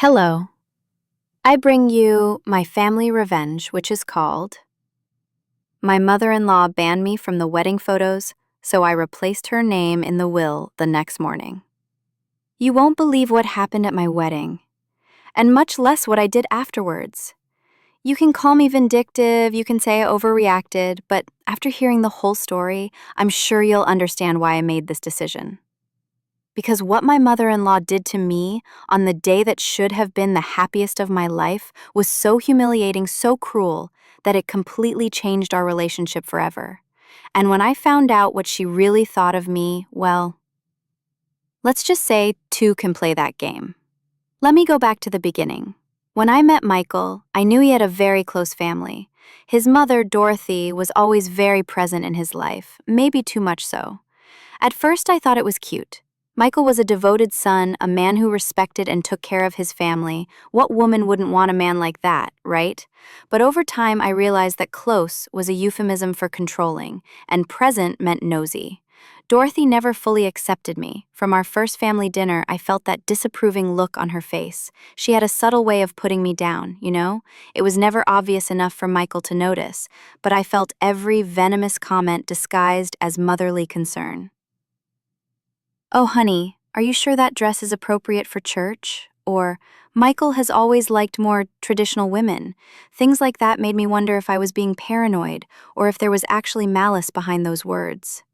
Hello. I bring you my family revenge, which is called My Mother-in-Law Banned Me from the Wedding Photos, so I replaced her name in the will the next morning. You won't believe what happened at my wedding, and much less what I did afterwards. You can call me vindictive, you can say I overreacted, but after hearing the whole story, I'm sure you'll understand why I made this decision. Because what my mother-in-law did to me on the day that should have been the happiest of my life was so humiliating, so cruel, that it completely changed our relationship forever. And when I found out what she really thought of me, well, let's just say two can play that game. Let me go back to the beginning. When I met Michael, I knew he had a very close family. His mother, Dorothy, was always very present in his life, maybe too much so. At first, I thought it was cute. Michael was a devoted son, a man who respected and took care of his family. What woman wouldn't want a man like that, right? But over time, I realized that close was a euphemism for controlling, and present meant nosy. Dorothy never fully accepted me. From our first family dinner, I felt that disapproving look on her face. She had a subtle way of putting me down, you know? It was never obvious enough for Michael to notice, but I felt every venomous comment disguised as motherly concern. "Oh, honey, are you sure that dress is appropriate for church?" Or, "Michael has always liked more traditional women." Things like that made me wonder if I was being paranoid or if there was actually malice behind those words.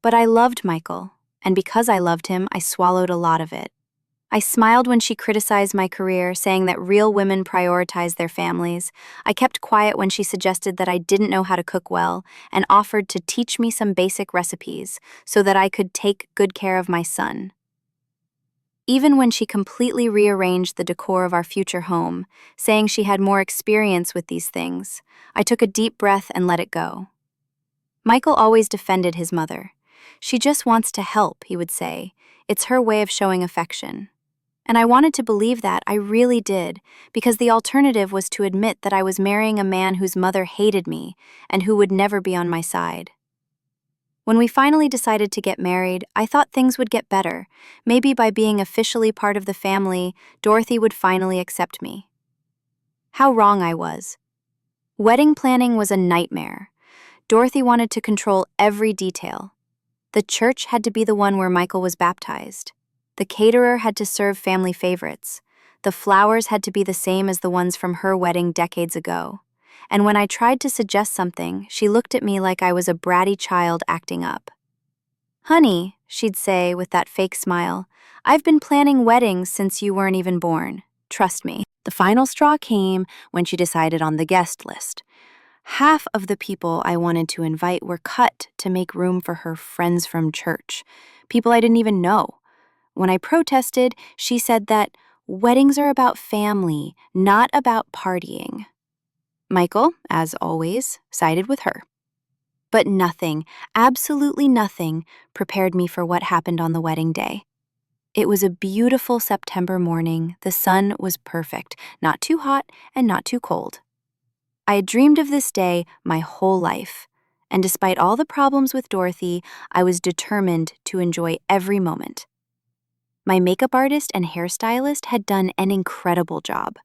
But I loved Michael, and because I loved him, I swallowed a lot of it. I smiled when she criticized my career, saying that real women prioritize their families. I kept quiet when she suggested that I didn't know how to cook well and offered to teach me some basic recipes so that I could take good care of my son. Even when she completely rearranged the decor of our future home, saying she had more experience with these things, I took a deep breath and let it go. Michael always defended his mother. "She just wants to help," he would say. "It's her way of showing affection." And I wanted to believe that, I really did, because the alternative was to admit that I was marrying a man whose mother hated me and who would never be on my side. When we finally decided to get married, I thought things would get better. Maybe by being officially part of the family, Dorothy would finally accept me. How wrong I was. Wedding planning was a nightmare. Dorothy wanted to control every detail. The church had to be the one where Michael was baptized. The caterer had to serve family favorites. The flowers had to be the same as the ones from her wedding decades ago. And when I tried to suggest something, she looked at me like I was a bratty child acting up. "Honey," she'd say with that fake smile, "I've been planning weddings since you weren't even born. Trust me." The final straw came when she decided on the guest list. Half of the people I wanted to invite were cut to make room for her friends from church, people I didn't even know. When I protested, she said that weddings are about family, not about partying. Michael, as always, sided with her. But nothing, absolutely nothing, prepared me for what happened on the wedding day. It was a beautiful September morning. The sun was perfect, not too hot and not too cold. I had dreamed of this day my whole life, and despite all the problems with Dorothy, I was determined to enjoy every moment. My makeup artist and hairstylist had done an incredible job.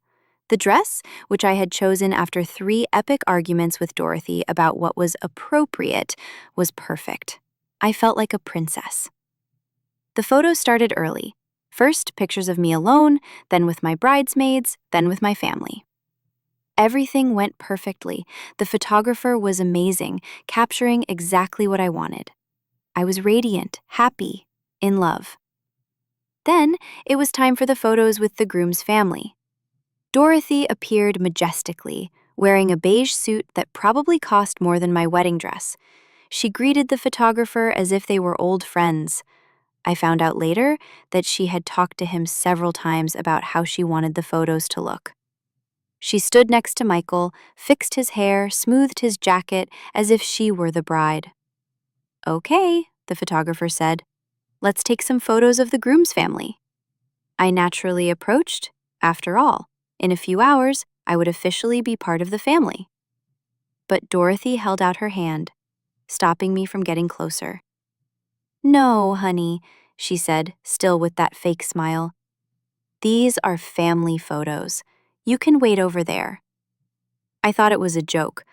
The dress, which I had chosen after 3 epic arguments with Dorothy about what was appropriate, was perfect. I felt like a princess. The photos started early. First, pictures of me alone, then with my bridesmaids, then with my family. Everything went perfectly. The photographer was amazing, capturing exactly what I wanted. I was radiant, happy, in love. Then, it was time for the photos with the groom's family. Dorothy appeared majestically, wearing a beige suit that probably cost more than my wedding dress. She greeted the photographer as if they were old friends. I found out later that she had talked to him several times about how she wanted the photos to look. She stood next to Michael, fixed his hair, smoothed his jacket as if she were the bride. "Okay," the photographer said. "Let's take some photos of the groom's family." I naturally approached. After all, in a few hours, I would officially be part of the family. But Dorothy held out her hand, stopping me from getting closer. "No, honey," she said, still with that fake smile. "These are family photos. You can wait over there." I thought it was a joke.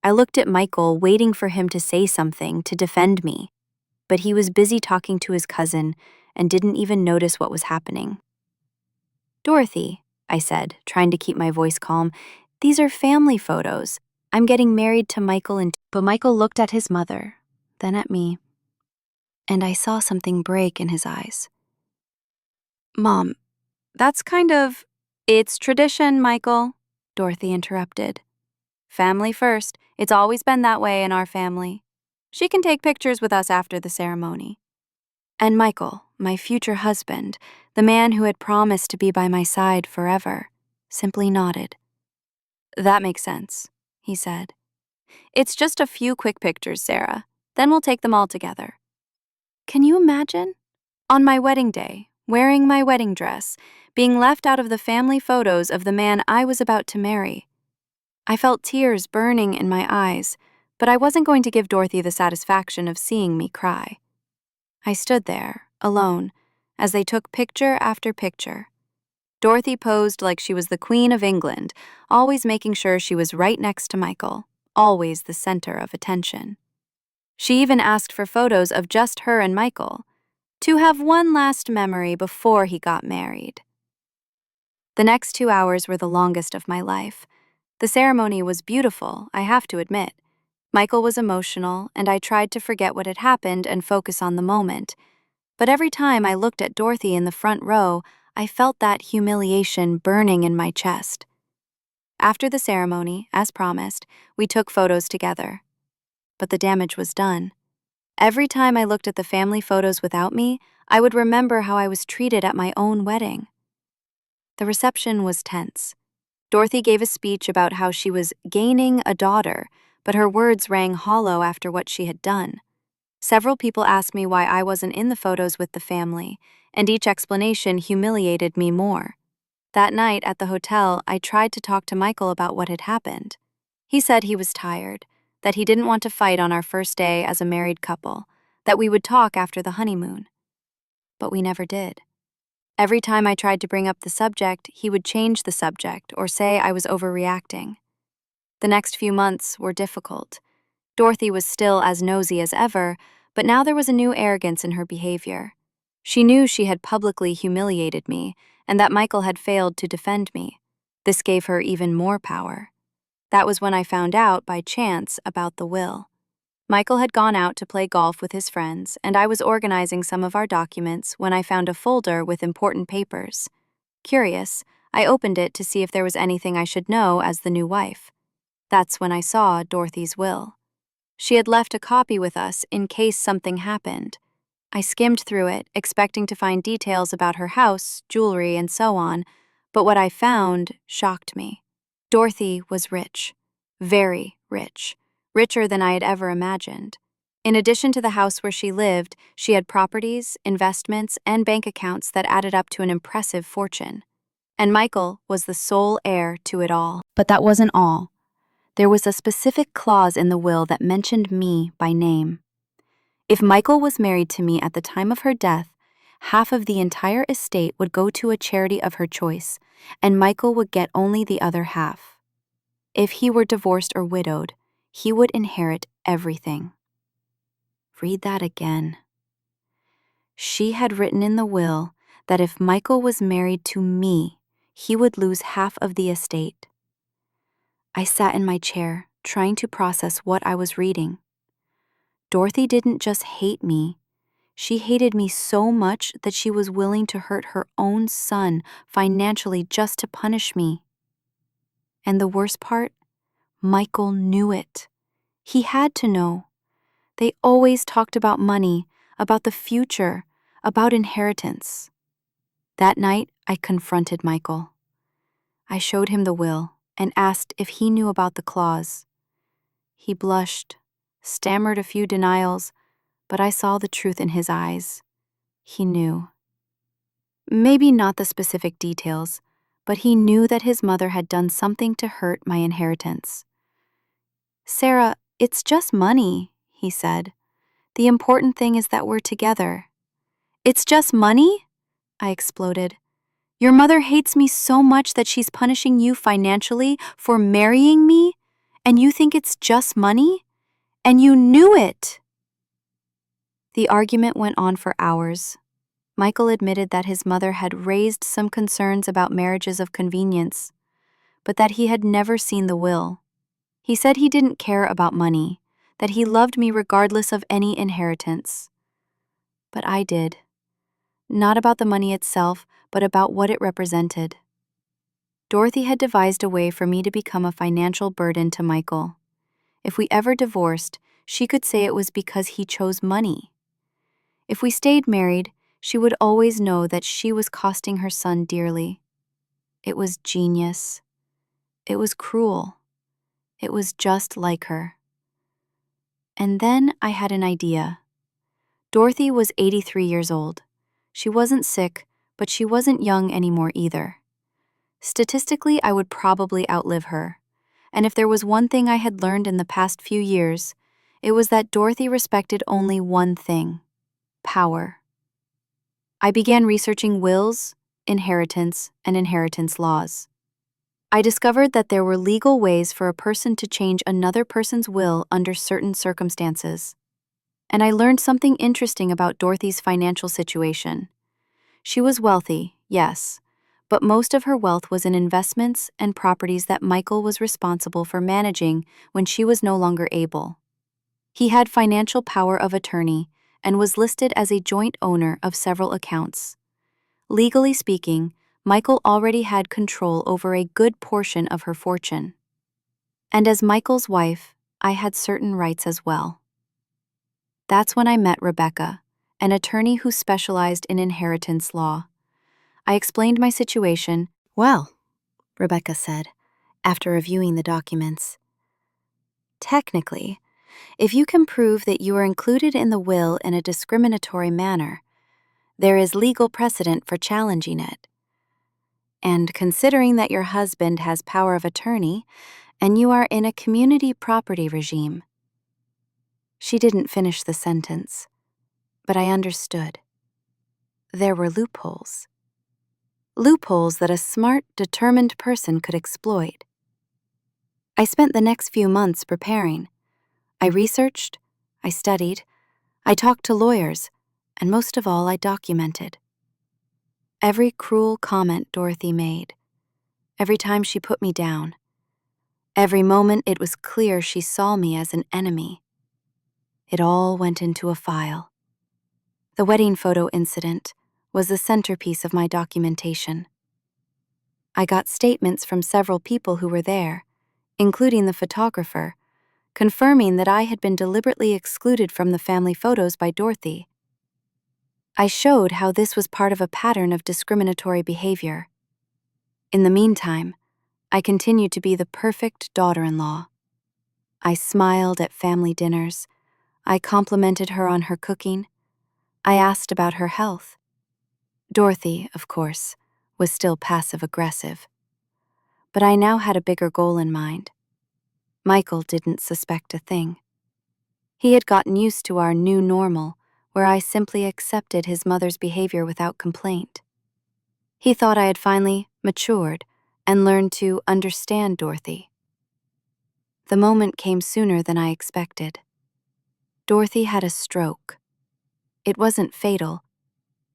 I looked at Michael, waiting for him to say something to defend me, but he was busy talking to his cousin and didn't even notice what was happening. "Dorothy," I said, trying to keep my voice calm, "these are family photos. I'm getting married to Michael and..." But Michael looked at his mother, then at me, and I saw something break in his eyes. "Mom, that's kind of..." "It's tradition, Michael," Dorothy interrupted. "Family first. It's always been that way in our family. She can take pictures with us after the ceremony." And Michael, my future husband, the man who had promised to be by my side forever, simply nodded. "That makes sense," he said. "It's just a few quick pictures, Sarah. Then we'll take them all together." Can you imagine? On my wedding day, wearing my wedding dress, being left out of the family photos of the man I was about to marry. I felt tears burning in my eyes, but I wasn't going to give Dorothy the satisfaction of seeing me cry. I stood there, alone, as they took picture after picture. Dorothy posed like she was the Queen of England, always making sure she was right next to Michael, always the center of attention. She even asked for photos of just her and Michael, to have one last memory before he got married. The next 2 hours were the longest of my life. The ceremony was beautiful, I have to admit. Michael was emotional, and I tried to forget what had happened and focus on the moment. But every time I looked at Dorothy in the front row, I felt that humiliation burning in my chest. After the ceremony, as promised, we took photos together. But the damage was done. Every time I looked at the family photos without me, I would remember how I was treated at my own wedding. The reception was tense. Dorothy gave a speech about how she was gaining a daughter, but her words rang hollow after what she had done. Several people asked me why I wasn't in the photos with the family, and each explanation humiliated me more. That night at the hotel, I tried to talk to Michael about what had happened. He said he was tired, that he didn't want to fight on our first day as a married couple, that we would talk after the honeymoon. But we never did. Every time I tried to bring up the subject, he would change the subject or say I was overreacting. The next few months were difficult. Dorothy was still as nosy as ever, but now there was a new arrogance in her behavior. She knew she had publicly humiliated me and that Michael had failed to defend me. This gave her even more power. That was when I found out, by chance, about the will. Michael had gone out to play golf with his friends, and I was organizing some of our documents when I found a folder with important papers. Curious, I opened it to see if there was anything I should know as the new wife. That's when I saw Dorothy's will. She had left a copy with us in case something happened. I skimmed through it, expecting to find details about her house, jewelry, and so on, but what I found shocked me. Dorothy was rich. Very rich. Richer than I had ever imagined. In addition to the house where she lived, she had properties, investments, and bank accounts that added up to an impressive fortune. And Michael was the sole heir to it all. But that wasn't all. There was a specific clause in the will that mentioned me by name. If Michael was married to me at the time of her death, half of the entire estate would go to a charity of her choice, and Michael would get only the other half. If he were divorced or widowed, he would inherit everything. Read that again. She had written in the will that if Michael was married to me, he would lose half of the estate. I sat in my chair, trying to process what I was reading. Dorothy didn't just hate me. She hated me so much that she was willing to hurt her own son financially just to punish me. And the worst part? Michael knew it. He had to know. They always talked about money, about the future, about inheritance. That night, I confronted Michael. I showed him the will and asked if he knew about the clause. He blushed, stammered a few denials, but I saw the truth in his eyes. He knew. Maybe not the specific details, but he knew that his mother had done something to hurt my inheritance. "Sarah, it's just money," he said. "The important thing is that we're together." "It's just money?" I exploded. Your mother hates me so much that she's punishing you financially for marrying me, and you think it's just money? And you knew it! The argument went on for hours. Michael admitted that his mother had raised some concerns about marriages of convenience, but that he had never seen the will. He said he didn't care about money, that he loved me regardless of any inheritance. But I did. Not about the money itself, but about what it represented. Dorothy had devised a way for me to become a financial burden to Michael. If we ever divorced, she could say it was because he chose money. If we stayed married, she would always know that she was costing her son dearly. It was genius. It was cruel. It was just like her. And then I had an idea. Dorothy was 83 years old. She wasn't sick, but she wasn't young anymore either. Statistically, I would probably outlive her. And if there was one thing I had learned in the past few years, it was that Dorothy respected only one thing: power. I began researching wills, inheritance, and inheritance laws. I discovered that there were legal ways for a person to change another person's will under certain circumstances. And I learned something interesting about Dorothy's financial situation. She was wealthy, yes, but most of her wealth was in investments and properties that Michael was responsible for managing when she was no longer able. He had financial power of attorney and was listed as a joint owner of several accounts. Legally speaking, Michael already had control over a good portion of her fortune. And as Michael's wife, I had certain rights as well. That's when I met Rebecca, an attorney who specialized in inheritance law. I explained my situation. "Well," Rebecca said, after reviewing the documents, "technically, if you can prove that you were included in the will in a discriminatory manner, there is legal precedent for challenging it. And considering that your husband has power of attorney and you are in a community property regime." She didn't finish the sentence, but I understood. There were loopholes. Loopholes that a smart, determined person could exploit. I spent the next few months preparing. I researched, I studied, I talked to lawyers, and most of all, I documented. Every cruel comment Dorothy made, every time she put me down, every moment it was clear she saw me as an enemy. It all went into a file. The wedding photo incident was the centerpiece of my documentation. I got statements from several people who were there, including the photographer, confirming that I had been deliberately excluded from the family photos by Dorothy. I showed how this was part of a pattern of discriminatory behavior. In the meantime, I continued to be the perfect daughter-in-law. I smiled at family dinners. I complimented her on her cooking. I asked about her health. Dorothy, of course, was still passive-aggressive. But I now had a bigger goal in mind. Michael didn't suspect a thing. He had gotten used to our new normal, where I simply accepted his mother's behavior without complaint. He thought I had finally matured and learned to understand Dorothy. The moment came sooner than I expected. Dorothy had a stroke. It wasn't fatal,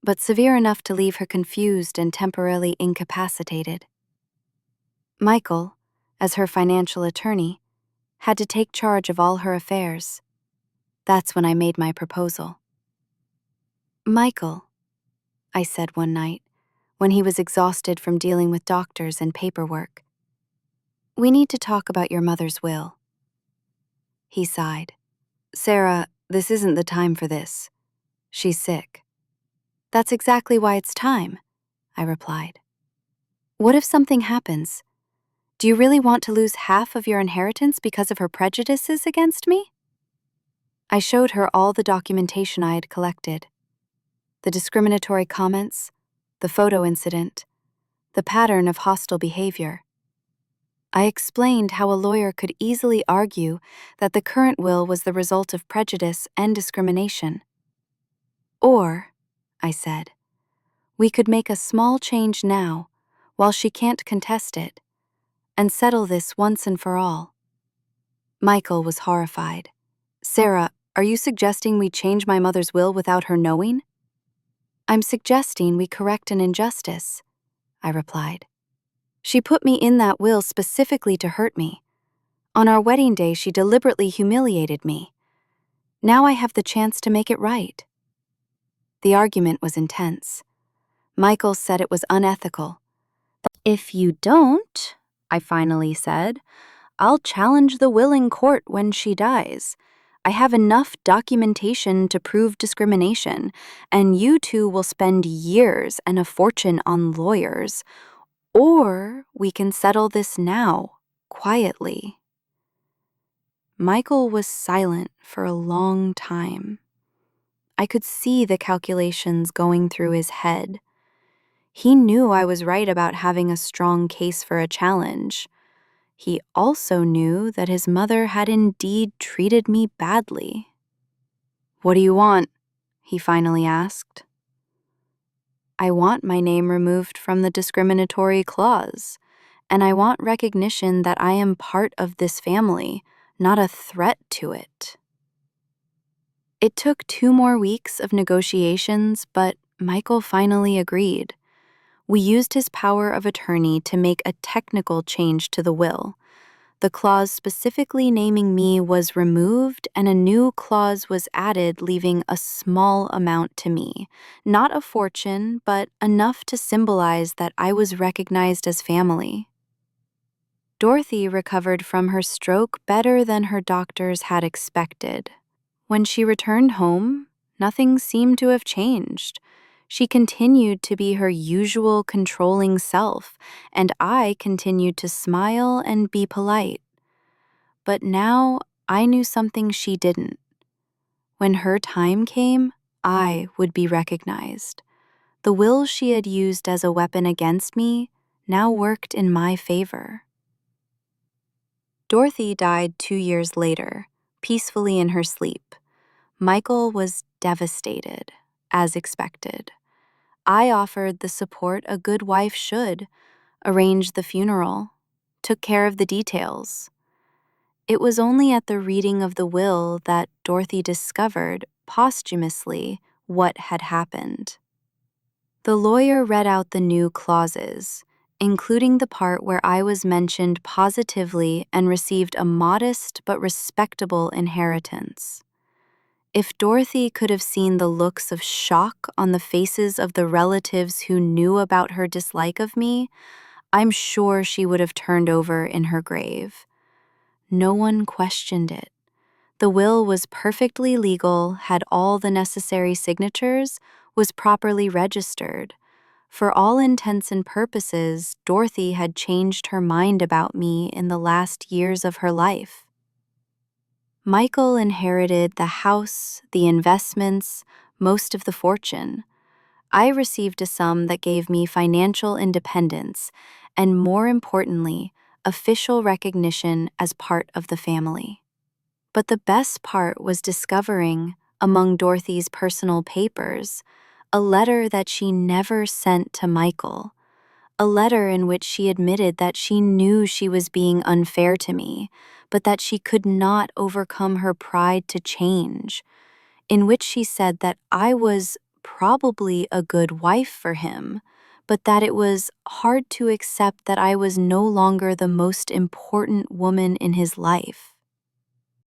but severe enough to leave her confused and temporarily incapacitated. Michael, as her financial attorney, had to take charge of all her affairs. That's when I made my proposal. "Michael," I said one night, when he was exhausted from dealing with doctors and paperwork, "we need to talk about your mother's will." He sighed. "Sarah, this isn't the time for this. She's sick." "That's exactly why it's time," I replied. "What if something happens? Do you really want to lose half of your inheritance because of her prejudices against me?" I showed her all the documentation I had collected. The discriminatory comments, the photo incident, the pattern of hostile behavior. I explained how a lawyer could easily argue that the current will was the result of prejudice and discrimination. Or, I said, We could make a small change now, while she can't contest it, and settle this once and for all. Michael was horrified. Sarah, are you suggesting we change my mother's will without her knowing? I'm suggesting we correct an injustice, I replied. She put me in that will specifically to hurt me. On our wedding day, she deliberately humiliated me. Now I have the chance to make it right. The argument was intense. Michael said it was unethical. If you don't, I finally said, I'll challenge the will in court when she dies. I have enough documentation to prove discrimination, and you two will spend years and a fortune on lawyers. Or we can settle this now, quietly. Michael was silent for a long time. I could see the calculations going through his head. He knew I was right about having a strong case for a challenge. He also knew that his mother had indeed treated me badly. What do you want? He finally asked. I want my name removed from the discriminatory clause, and I want recognition that I am part of this family, not a threat to it. It took 2 more weeks of negotiations, but Michael finally agreed. We used his power of attorney to make a technical change to the will. The clause specifically naming me was removed, and a new clause was added, leaving a small amount to me. Not a fortune, but enough to symbolize that I was recognized as family. Dorothy recovered from her stroke better than her doctors had expected. When she returned home, nothing seemed to have changed. She continued to be her usual controlling self, and I continued to smile and be polite. But now I knew something she didn't. When her time came, I would be recognized. The will she had used as a weapon against me now worked in my favor. Dorothy died 2 years later, peacefully in her sleep. Michael was devastated, as expected. I offered the support a good wife should, arranged the funeral, took care of the details. It was only at the reading of the will that Dorothy discovered, posthumously, what had happened. The lawyer read out the new clauses, including the part where I was mentioned positively and received a modest but respectable inheritance. If Dorothy could have seen the looks of shock on the faces of the relatives who knew about her dislike of me, I'm sure she would have turned over in her grave. No one questioned it. The will was perfectly legal, had all the necessary signatures, was properly registered. For all intents and purposes, Dorothy had changed her mind about me in the last years of her life. Michael inherited the house, the investments, most of the fortune. I received a sum that gave me financial independence and, more importantly, official recognition as part of the family. But the best part was discovering, among Dorothy's personal papers, a letter that she never sent to Michael. A letter in which she admitted that she knew she was being unfair to me, but that she could not overcome her pride to change, in which she said that I was probably a good wife for him, but that it was hard to accept that I was no longer the most important woman in his life.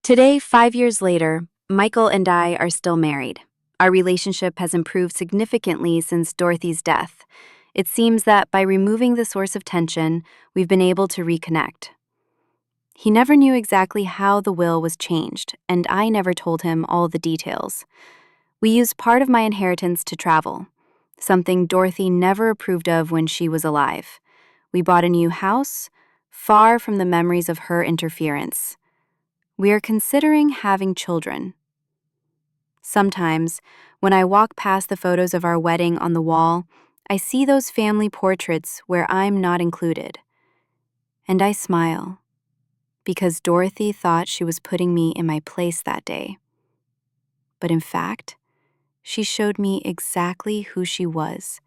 Today, 5 years later, Michael and I are still married. Our relationship has improved significantly since Dorothy's death. It seems that by removing the source of tension, we've been able to reconnect. He never knew exactly how the will was changed, and I never told him all the details. We used part of my inheritance to travel, something Dorothy never approved of when she was alive. We bought a new house, far from the memories of her interference. We are considering having children. Sometimes, when I walk past the photos of our wedding on the wall, I see those family portraits where I'm not included. And I smile, because Dorothy thought she was putting me in my place that day. But in fact, she showed me exactly who she was,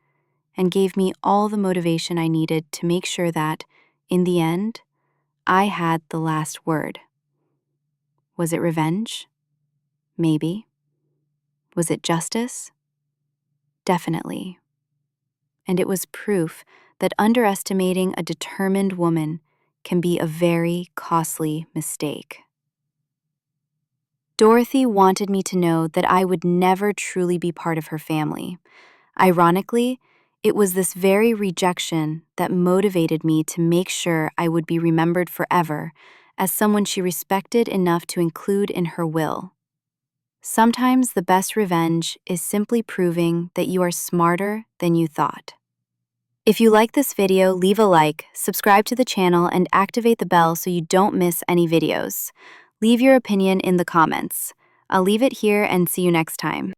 and gave me all the motivation I needed to make sure that, in the end, I had the last word. Was it revenge? Maybe. Was it justice? Definitely. And it was proof that underestimating a determined woman can be a very costly mistake. Dorothy wanted me to know that I would never truly be part of her family. Ironically, it was this very rejection that motivated me to make sure I would be remembered forever as someone she respected enough to include in her will. Sometimes the best revenge is simply proving that you are smarter than you thought. If you like this video, leave a like, subscribe to the channel, and activate the bell so you don't miss any videos. Leave your opinion in the comments. I'll leave it here and see you next time.